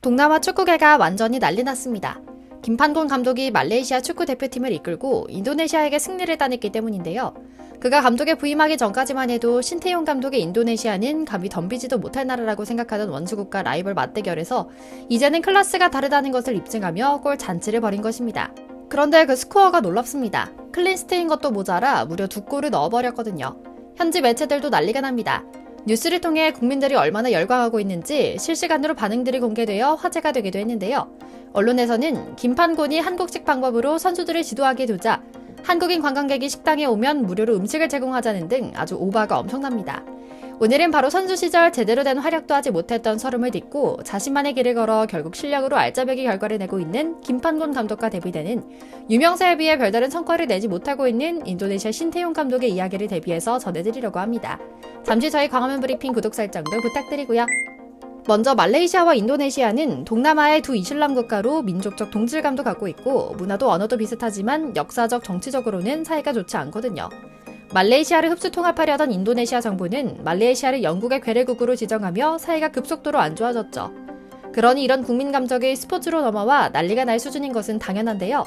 동남아 축구계가 완전히 난리 났습니다. 김판곤 감독이 말레이시아 축구 대표팀을 이끌고 인도네시아에게 승리를 따냈기 때문인데요. 그가 감독에 부임하기 전까지만 해도 신태용 감독의 인도네시아는 감히 덤비지도 못할 나라라고 생각하던 원수국과 라이벌 맞대결에서 이제는 클래스가 다르다는 것을 입증하며 골 잔치를 벌인 것입니다. 그런데 그 스코어가 놀랍습니다. 클린스트인 것도 모자라 무려 2골을 넣어버렸거든요. 현지 매체들도 난리가 납니다. 뉴스를 통해 국민들이 얼마나 열광하고 있는지 실시간으로 반응들이 공개되어 화제가 되기도 했는데요. 언론에서는 김판곤이 한국식 방법으로 선수들을 지도하게 두자 한국인 관광객이 식당에 오면 무료로 음식을 제공하자는 등 아주 오바가 엄청납니다. 오늘은 바로 선수 시절 제대로 된 활약도 하지 못했던 서름을 딛고 자신만의 길을 걸어 결국 실력으로 알짜배기 결과를 내고 있는 김판곤 감독과 대비되는 유명세에 비해 별다른 성과를 내지 못하고 있는 인도네시아 신태용 감독의 이야기를 대비해서 전해드리려고 합니다. 잠시 저희 광화문 브리핑 구독 설정도 부탁드리고요. 먼저 말레이시아와 인도네시아는 동남아의 두 이슬람 국가로 민족적 동질감도 갖고 있고 문화도 언어도 비슷하지만 역사적 정치적으로는 사이가 좋지 않거든요. 말레이시아를 흡수 통합하려던 인도네시아 정부는 말레이시아를 영국의 괴뢰국으로 지정하며 사이가 급속도로 안 좋아졌죠. 그러니 이런 국민 감정이 스포츠로 넘어와 난리가 날 수준인 것은 당연한데요.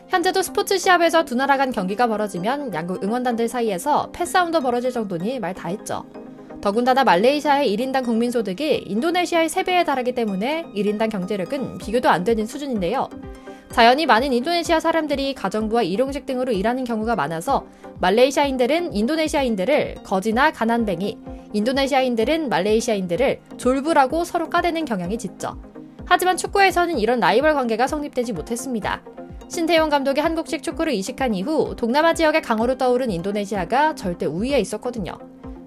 현재도 스포츠 시합에서 두 나라 간 경기가 벌어지면 양국 응원단들 사이에서 패싸움도 벌어질 정도니 말 다 했죠. 더군다나 말레이시아의 1인당 국민소득이 인도네시아의 3배에 달하기 때문에 1인당 경제력은 비교도 안 되는 수준인데요. 자연히 많은 인도네시아 사람들이 가정부와 일용직 등으로 일하는 경우가 많아서 말레이시아인들은 인도네시아인들을 거지나 가난뱅이, 인도네시아인들은 말레이시아인들을 졸부라고 서로 까대는 경향이 짙죠. 하지만 축구에서는 이런 라이벌 관계가 성립되지 못했습니다. 신태용 감독이 한국식 축구를 이식한 이후 동남아 지역의 강호로 떠오른 인도네시아가 절대 우위에 있었거든요.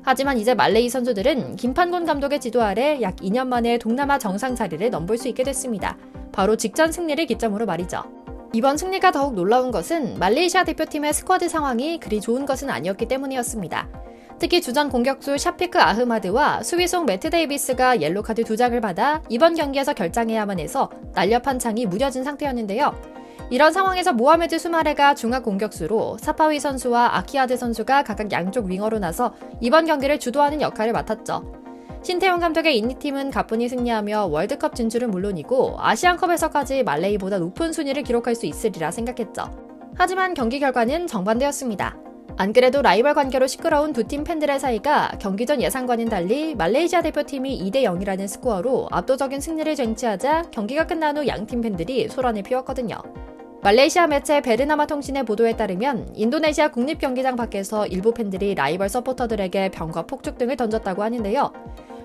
하지만 이제 말레이 선수들은 김판곤 감독의 지도 아래 약 2년 만에 동남아 정상 자리를 넘볼 수 있게 됐습니다. 바로 직전 승리를 기점으로 말이죠. 이번 승리가 더욱 놀라운 것은 말레이시아 대표팀의 스쿼드 상황이 그리 좋은 것은 아니었기 때문이었습니다. 특히 주전 공격수 샤피크 아흐마드와 수비송 매트 데이비스가 옐로카드 2장을 받아 이번 경기에서 결장해야만 해서 날렵한 창이 무뎌진 상태였는데요. 이런 상황에서 모하메드 수마레가 중앙 공격수로 사파위 선수와 아키아드 선수가 각각 양쪽 윙어로 나서 이번 경기를 주도하는 역할을 맡았죠. 신태용 감독의 인디팀은 가뿐히 승리하며 월드컵 진출은 물론이고 아시안컵에서까지 말레이보다 높은 순위를 기록할 수 있으리라 생각했죠. 하지만 경기 결과는 정반대였습니다. 안 그래도 라이벌 관계로 시끄러운 두 팀 팬들의 사이가 경기 전 예상과는 달리 말레이시아 대표팀이 2대0이라는 스코어로 압도적인 승리를 쟁취하자 경기가 끝난 후 양팀 팬들이 소란을 피웠거든요. 말레이시아 매체 베르나마 통신의 보도에 따르면 인도네시아 국립경기장 밖에서 일부 팬들이 라이벌 서포터들에게 병과 폭죽 등을 던졌다고 하는데요.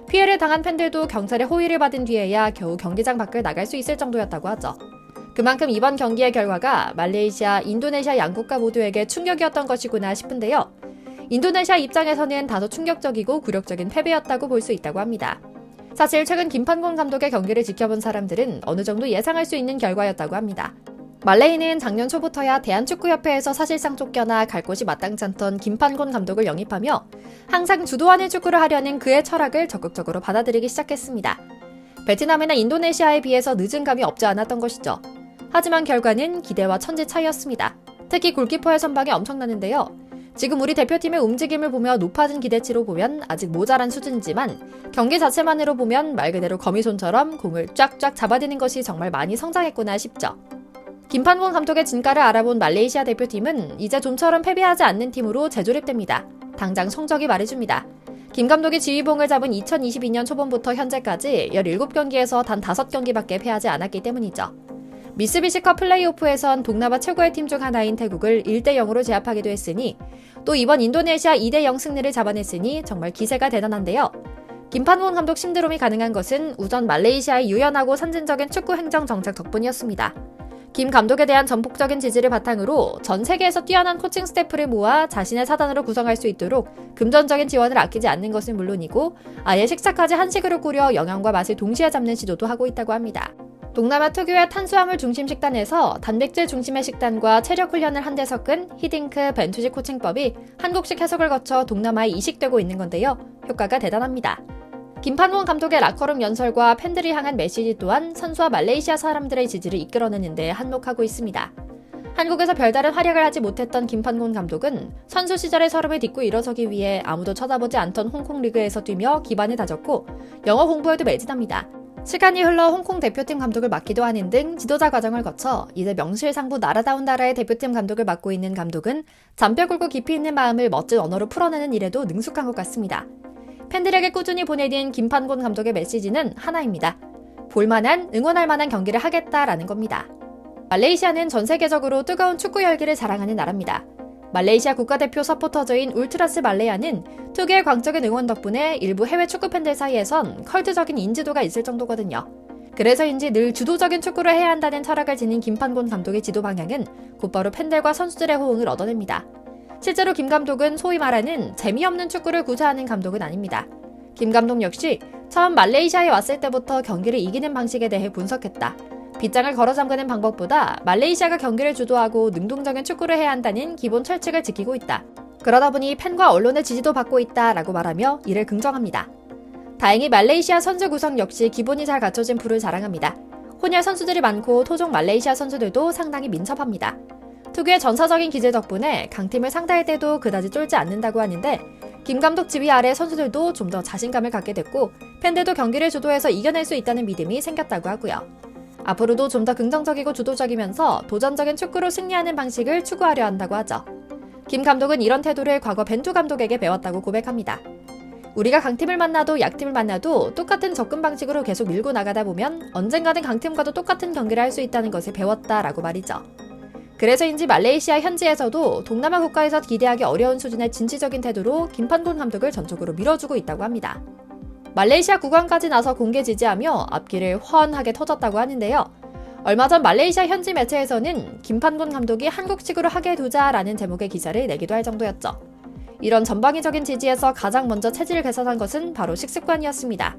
피해를 당한 팬들도 경찰의 호의를 받은 뒤에야 겨우 경기장 밖을 나갈 수 있을 정도였다고 하죠. 그만큼 이번 경기의 결과가 말레이시아, 인도네시아 양국가 모두에게 충격이었던 것이구나 싶은데요. 인도네시아 입장에서는 다소 충격적이고 굴욕적인 패배였다고 볼 수 있다고 합니다. 사실 최근 김판곤 감독의 경기를 지켜본 사람들은 어느 정도 예상할 수 있는 결과였다고 합니다. 말레이는 작년 초부터야 대한축구협회에서 사실상 쫓겨나 갈 곳이 마땅치 않던 김판곤 감독을 영입하며 항상 주도하는 축구를 하려는 그의 철학을 적극적으로 받아들이기 시작했습니다. 베트남이나 인도네시아에 비해서 늦은 감이 없지 않았던 것이죠. 하지만 결과는 기대와 천지 차이였습니다. 특히 골키퍼의 선방이 엄청나는데요. 지금 우리 대표팀의 움직임을 보며 높아진 기대치로 보면 아직 모자란 수준이지만 경기 자체만으로 보면 말 그대로 거미손처럼 공을 쫙쫙 잡아대는 것이 정말 많이 성장했구나 싶죠. 김판곤 감독의 진가를 알아본 말레이시아 대표팀은 이제 좀처럼 패배하지 않는 팀으로 재조립됩니다. 당장 성적이 말해줍니다. 김 감독이 지휘봉을 잡은 2022년 초반부터 현재까지 17경기에서 단 5경기밖에 패하지 않았기 때문이죠. 미쓰비시컵 플레이오프에선 동남아 최고의 팀 중 하나인 태국을 1대0으로 제압하기도 했으니 또 이번 인도네시아 2대0 승리를 잡아냈으니 정말 기세가 대단한데요. 김판곤 감독 신드롬이 가능한 것은 우선 말레이시아의 유연하고 선진적인 축구 행정 정책 덕분이었습니다. 김 감독에 대한 전폭적인 지지를 바탕으로 전 세계에서 뛰어난 코칭 스태프를 모아 자신의 사단으로 구성할 수 있도록 금전적인 지원을 아끼지 않는 것은 물론이고 아예 식사까지 한식으로 꾸려 영양과 맛을 동시에 잡는 시도도 하고 있다고 합니다. 동남아 특유의 탄수화물 중심 식단에서 단백질 중심의 식단과 체력 훈련을 한데 섞은 히딩크 벤투식 코칭법이 한국식 해석을 거쳐 동남아에 이식되고 있는 건데요. 효과가 대단합니다. 김판곤 감독의 라커룸 연설과 팬들을 향한 메시지 또한 선수와 말레이시아 사람들의 지지를 이끌어내는 데 한몫하고 있습니다. 한국에서 별다른 활약을 하지 못했던 김판곤 감독은 선수 시절의 서름을 딛고 일어서기 위해 아무도 쳐다보지 않던 홍콩 리그에서 뛰며 기반을 다졌고 영어 공부에도 매진합니다. 시간이 흘러 홍콩 대표팀 감독을 맡기도 하는 등 지도자 과정을 거쳐 이제 명실상부 나라다운 나라의 대표팀 감독을 맡고 있는 감독은 잔뼈 굵고 깊이 있는 마음을 멋진 언어로 풀어내는 일에도 능숙한 것 같습니다. 팬들에게 꾸준히 보내는 김판곤 감독의 메시지는 하나입니다. 볼만한, 응원할 만한 경기를 하겠다라는 겁니다. 말레이시아는 전 세계적으로 뜨거운 축구 열기를 자랑하는 나라입니다. 말레이시아 국가대표 서포터즈인 울트라스 말레야는 특유의 광적인 응원 덕분에 일부 해외 축구 팬들 사이에선 컬트적인 인지도가 있을 정도거든요. 그래서인지 늘 주도적인 축구를 해야 한다는 철학을 지닌 김판곤 감독의 지도 방향은 곧바로 팬들과 선수들의 호응을 얻어냅니다. 실제로 김 감독은 소위 말하는 재미없는 축구를 구사하는 감독은 아닙니다. 김 감독 역시 처음 말레이시아에 왔을 때부터 경기를 이기는 방식에 대해 분석했다. 빗장을 걸어 잠그는 방법보다 말레이시아가 경기를 주도하고 능동적인 축구를 해야 한다는 기본 철칙을 지키고 있다. 그러다 보니 팬과 언론의 지지도 받고 있다라고 말하며 이를 긍정합니다. 다행히 말레이시아 선수 구성 역시 기본이 잘 갖춰진 풀을 자랑합니다. 혼혈 선수들이 많고 토종 말레이시아 선수들도 상당히 민첩합니다. 특유의 전사적인 기질 덕분에 강팀을 상대할 때도 그다지 쫄지 않는다고 하는데 김 감독 지휘 아래 선수들도 좀 더 자신감을 갖게 됐고 팬들도 경기를 주도해서 이겨낼 수 있다는 믿음이 생겼다고 하고요. 앞으로도 좀 더 긍정적이고 주도적이면서 도전적인 축구로 승리하는 방식을 추구하려 한다고 하죠. 김 감독은 이런 태도를 과거 벤투 감독에게 배웠다고 고백합니다. 우리가 강팀을 만나도 약팀을 만나도 똑같은 접근 방식으로 계속 밀고 나가다 보면 언젠가는 강팀과도 똑같은 경기를 할 수 있다는 것을 배웠다라고 말이죠. 그래서인지 말레이시아 현지에서도 동남아 국가에서 기대하기 어려운 수준의 진취적인 태도로 김판곤 감독을 전적으로 밀어주고 있다고 합니다. 말레이시아 국왕까지 나서 공개 지지하며 앞길을 훤하게 터졌다고 하는데요. 얼마 전 말레이시아 현지 매체에서는 김판곤 감독이 한국식으로 하게 두자라는 제목의 기사를 내기도 할 정도였죠. 이런 전방위적인 지지에서 가장 먼저 체질을 개선한 것은 바로 식습관이었습니다.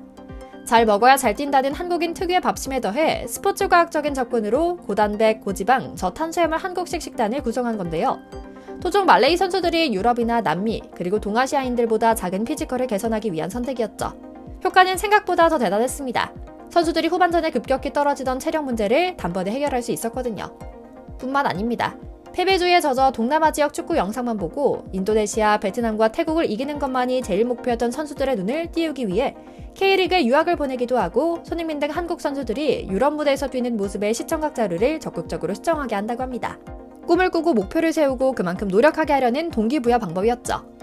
잘 먹어야 잘 뛴다는 한국인 특유의 밥심에 더해 스포츠 과학적인 접근으로 고단백, 고지방, 저탄수화물 한국식 식단을 구성한 건데요. 토종 말레이 선수들이 유럽이나 남미, 그리고 동아시아인들보다 작은 피지컬을 개선하기 위한 선택이었죠. 효과는 생각보다 더 대단했습니다. 선수들이 후반전에 급격히 떨어지던 체력 문제를 단번에 해결할 수 있었거든요. 뿐만 아닙니다. 패배주의에 젖어 동남아 지역 축구 영상만 보고 인도네시아, 베트남과 태국을 이기는 것만이 제일 목표였던 선수들의 눈을 띄우기 위해 K리그에 유학을 보내기도 하고 손흥민 등 한국 선수들이 유럽 무대에서 뛰는 모습의 시청각 자료를 적극적으로 시청하게 한다고 합니다. 꿈을 꾸고 목표를 세우고 그만큼 노력하게 하려는 동기부여 방법이었죠.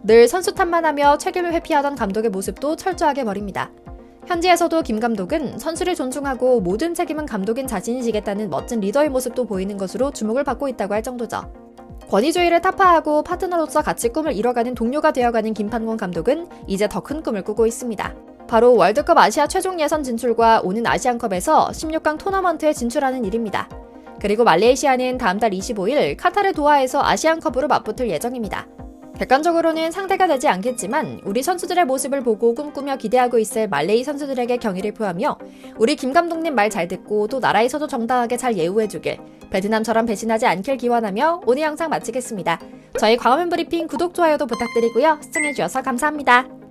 늘 선수 탓만하며 책임을 회피하던 감독의 모습도 철저하게 버립니다. 현지에서도 김 감독은 선수를 존중하고 모든 책임은 감독인 자신이 지겠다는 멋진 리더의 모습도 보이는 것으로 주목을 받고 있다고 할 정도죠. 권위주의를 타파하고 파트너로서 같이 꿈을 이뤄가는 동료가 되어가는 김판곤 감독은 이제 더 큰 꿈을 꾸고 있습니다. 바로 월드컵 아시아 최종 예선 진출과 오는 아시안컵에서 16강 토너먼트에 진출하는 일입니다. 그리고 말레이시아는 다음 달 25일 카타르 도하에서 아시안컵으로 맞붙을 예정입니다. 객관적으로는 상대가 되지 않겠지만 우리 선수들의 모습을 보고 꿈꾸며 기대하고 있을 말레이 선수들에게 경의를 표하며 우리 김 감독님 말 잘 듣고 또 나라에서도 정당하게 잘 예우해주길, 베트남처럼 배신하지 않길 기원하며 오늘 영상 마치겠습니다. 저희 광화문 브리핑 구독, 좋아요도 부탁드리고요. 시청해주셔서 감사합니다.